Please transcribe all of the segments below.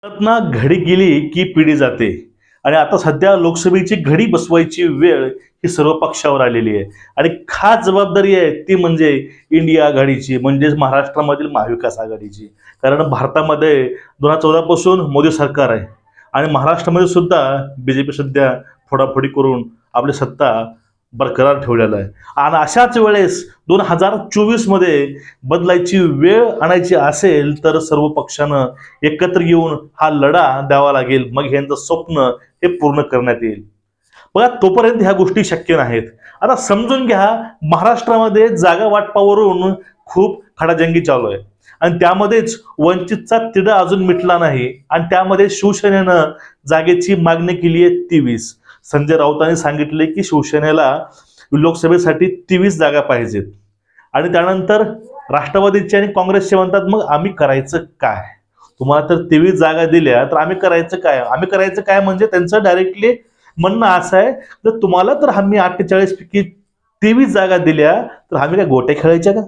ना घडी गेली की पिढी जाते आणि आता सध्या लोकसभेची घडी बसवायची वेळ ही सर्व पक्षावर आलेली आहे आणि खास जबाबदारी आहे ती म्हणजे इंडिया आघाडीची म्हणजेच महाराष्ट्रामधील महाविकास आघाडीची. कारण भारतामध्ये 2014 पासून मोदी सरकार आहे आणि महाराष्ट्रामध्ये सुद्धा बीजेपी सध्या फोडाफोडी करून आपली सत्ता बरकरार ठेवलेला आहे. आणि अशाच वेळेस 2024 मध्ये बदलायची वेळ आणायची असेल तर सर्व पक्षानं एकत्र येऊन हा लढा द्यावा लागेल. मग यांचं स्वप्न हे पूर्ण करण्यात येईल. बघा, तोपर्यंत ह्या गोष्टी शक्य नाहीत. आता समजून घ्या, महाराष्ट्रामध्ये जागा वाटपावरून खूप खडाजंगी चालू आहे आणि त्यामध्येच वंचितचा तिढा अजून मिटला नाही आणि त्यामध्ये शिवसेनेनं जागेची मागणी केली आहे 23. संजय राऊतांनी सांगितले की शिवसेनेला लोकसभेसाठी 23 जागा पाहिजेत आणि त्यानंतर राष्ट्रवादीचे आणि काँग्रेसचे म्हणतात मग आम्ही करायचं काय? तुम्हाला तर 23 जागा दिल्या तर आम्ही करायचं काय? आम्ही करायचं काय म्हणजे त्यांचं डायरेक्टली म्हणणं असं आहे तर तुम्हाला तर आम्ही 48 पैकी 23 जागा दिल्या तर आम्ही काय गोट्या खेळायच्या का?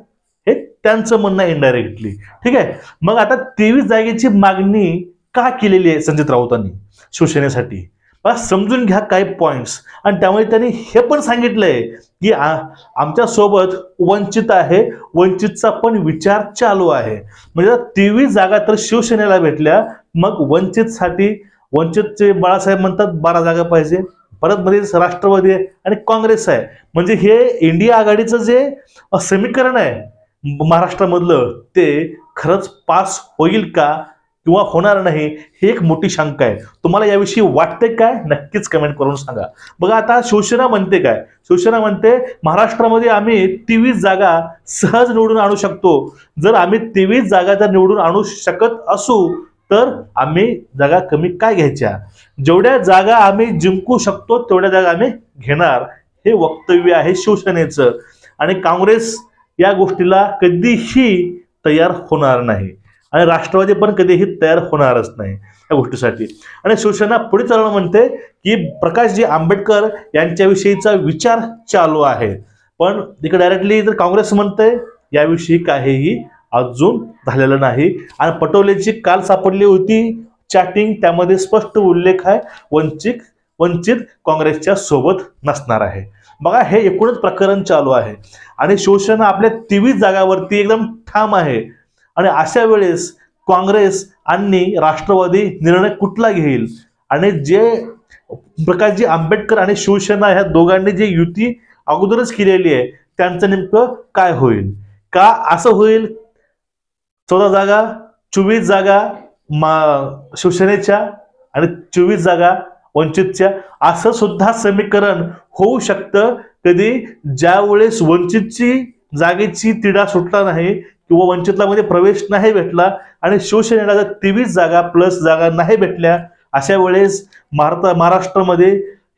हे त्यांचं म्हणणं इनडायरेक्टली. ठीक आहे, मग आता 23 जागेची मागणी का केलेली आहे संजय राऊतांनी शिवसेनेसाठी? समजून घ्या काही पॉइंट्स. आणि त्यामुळे त्यांनी हे पण सांगितलंय की आमच्या सोबत वंचित आहे, वंचितचा पण विचार चालू आहे. म्हणजे 23 जागा तर शिवसेनेला भेटल्या, मग वंचितसाठी वंचितचे बाळासाहेब म्हणतात 12 जागा पाहिजे. परत मध्ये राष्ट्रवादी आहे आणि काँग्रेस आहे. म्हणजे हे इंडिया आघाडीचं जे समीकरण आहे महाराष्ट्रामधलं ते खरंच पास होईल का किंवा होणार नाही ही एक मोठी शंका आहे. तुम्हाला याविषयी वाटते काय? नक्कीच कमेंट करून सांगा. बघा, आता शिवसेना म्हणते काय? शिवसेना म्हणते महाराष्ट्रामध्ये आम्ही 23 जागा सहज निवडून आणू शकतो. जर आम्ही 23 जागा जर निवडून आणू शकत असू तर आम्ही जागा कमी काय घ्यायच्या? जेवढ्या जागा आम्ही जिंकू शकतो तेवढ्या जागा आम्ही घेणार, हे वक्तव्य आहे शिवसेनेचं. आणि काँग्रेस या गोष्टीला कधीही तयार होणार नाही आणि राष्ट्रवादी पण कधीही तयार होणारच नाही या गोष्टीसाठी. आणि शिवसेना पुढे चालून म्हणते की प्रकाशजी आंबेडकर यांच्याविषयीचा विचार चालू आहे. पण तिकडे डायरेक्टली जर काँग्रेस म्हणते याविषयी काहीही अजून झालेलं नाही. आणि पटोलेची काल सापडली होती चॅटिंग, त्यामध्ये स्पष्ट उल्लेख आहे वंचित काँग्रेसच्या सोबत नसणार आहे. बघा, हे एकूणच प्रकरण चालू आहे आणि शिवसेना आपल्या 23 जागावरती एकदम ठाम आहे. आणि अशा वेळेस काँग्रेस आणि राष्ट्रवादी निर्णय कुठला घेईल? आणि जे प्रकाशजी आंबेडकर आणि शिवसेना ह्या दोघांनी जे युती अगोदरच केलेली आहे त्यांचं नेमकं काय होईल? का असं होईल 14 जागा 24 जागा शिवसेनेच्या आणि 24 जागा वंचितच्या, असं सुद्धा समीकरण होऊ शकतं कधी ज्यावेळेस वंचितची जागेची तिढा सुटला नाही किंवा वंचितला मध्ये प्रवेश नाही भेटला आणि शिवसेनेला जर 23 जागा प्लस जागा नाही भेटल्या, अशा वेळेस महाराष्ट्रामध्ये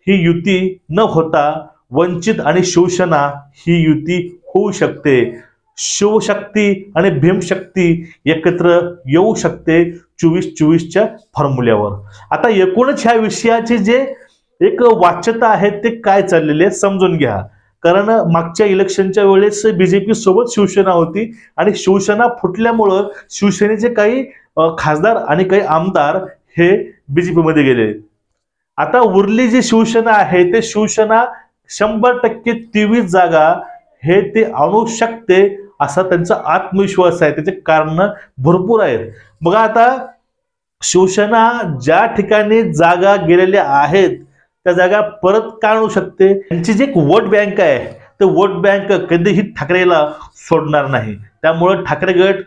ही युती न होता वंचित आणि शिवसेना ही युती होऊ शकते. शिवशक्ती आणि भीमशक्ती एकत्र येऊ शकते 24-24च्या फॉर्म्युल्यावर. आता एकूणच ह्या विषयाचे जे एक वाच्यता आहे ते काय चाललेले आहे समजून घ्या. कारण मागच्या इलेक्शनच्या वेळेस बीजेपी सोबत शिवसेना होती आणि शिवसेना फुटल्यामुळं शिवसेनेचे काही खासदार आणि काही आमदार हे बीजेपी मध्ये गेले. आता उरली जी शिवसेना आहे ते शिवसेना 100% 23 जागा हे ते आणू शकते असा त्यांचा आत्मविश्वास आहे. त्याचे कारण भरपूर आहेत. बघा, आता शिवसेना ज्या ठिकाणी जागा गेलेल्या आहेत त्या जागा परत का आणू शकते? त्यांची जी वोट बँक आहे ते वोट बँक कधीही ठाकरेला सोडणार नाही. त्यामुळे ठाकरे गट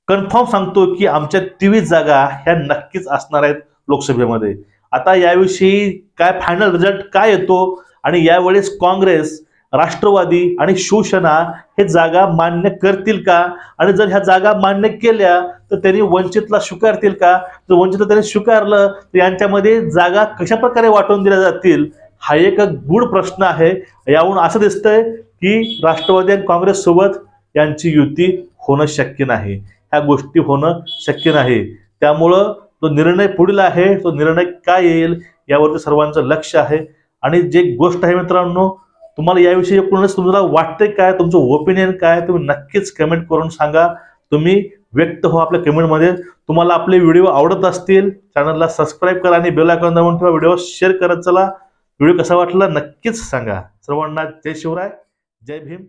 कन्फर्म सांगतो की आमच्या 23 जागा ह्या नक्कीच असणार आहेत लोकसभेमध्ये. आता याविषयी काय फायनल रिझल्ट काय येतो आणि यावेळेस काँग्रेस, राष्ट्रवादी आणि शिवसेना हे जागा मान्य करतील का? आणि जर ह्या जागा मान्य केल्या तर त्यांनी वंचितला स्वीकारतील का? जर वंचितला त्यांनी स्वीकारलं तर यांच्यामध्ये जागा कशा प्रकारे वाटून दिल्या जातील हा एक गूढ प्रश्न आहे. यावरून असं दिसतंय की राष्ट्रवादी आणि काँग्रेस सोबत यांची युती होणं शक्य नाही. ह्या गोष्टी होणं शक्य नाही. त्यामुळं तो निर्णय पुढील आहे, तो निर्णय काय येईल यावरती सर्वांचं लक्ष आहे. आणि जे गोष्ट आहे मित्रांनो, तुम्हाला याविषयी एकूणच तुम्हाला वाटतंय काय? तुमचं ओपिनियन काय? तुम्ही नक्कीच कमेंट करून सांगा. तुम्ही व्यक्त हो आपल्या कमेंटमध्ये. तुम्हाला आपले व्हिडिओ आवडत असतील चॅनलला सबस्क्राईब करा आणि बेल आयकॉन दाबून ठेवा. व्हिडिओ शेअर करत चला. व्हिडिओ कसा वाटला नक्कीच सांगा. सर्वांना जय शिवराय, जय भीम.